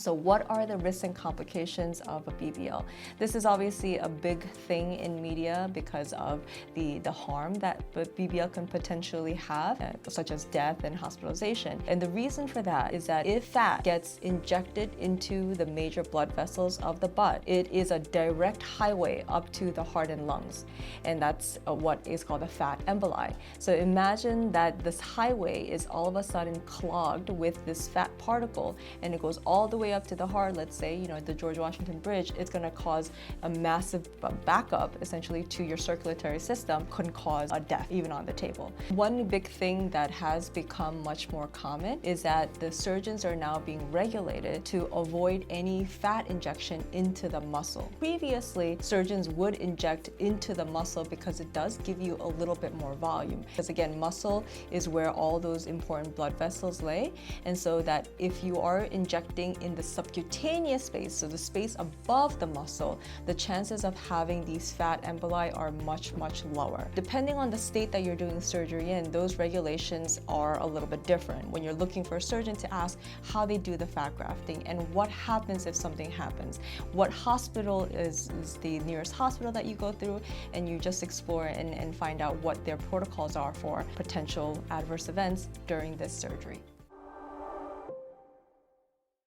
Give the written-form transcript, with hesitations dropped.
So what are the risks and complications of a BBL? This is obviously a big thing in media because of the harm that BBL can potentially have, such as death and hospitalization. And the reason for that is that if fat gets injected into the major blood vessels of the butt, it is a direct highway up to the heart and lungs. And that's what is called a fat emboli. So imagine that this highway is all of a sudden clogged with this fat particle, and it goes all the way up to the heart. Let's say, the George Washington Bridge, it's going to cause a massive backup essentially to your circulatory system, can cause a death even on the table. One big thing that has become much more common is that the surgeons are now being regulated to avoid any fat injection into the muscle. Previously, surgeons would inject into the muscle because it does give you a little bit more volume. Because again, muscle is where all those important blood vessels lay, and so that if you are injecting in the subcutaneous space, so the space above the muscle, the chances of having these fat emboli are much, much lower. Depending on the state that you're doing surgery in, those regulations are a little bit different. When you're looking for a surgeon to ask how they do the fat grafting and what happens if something happens, what hospital is the nearest hospital that you go through, and you just explore and find out what their protocols are for potential adverse events during this surgery.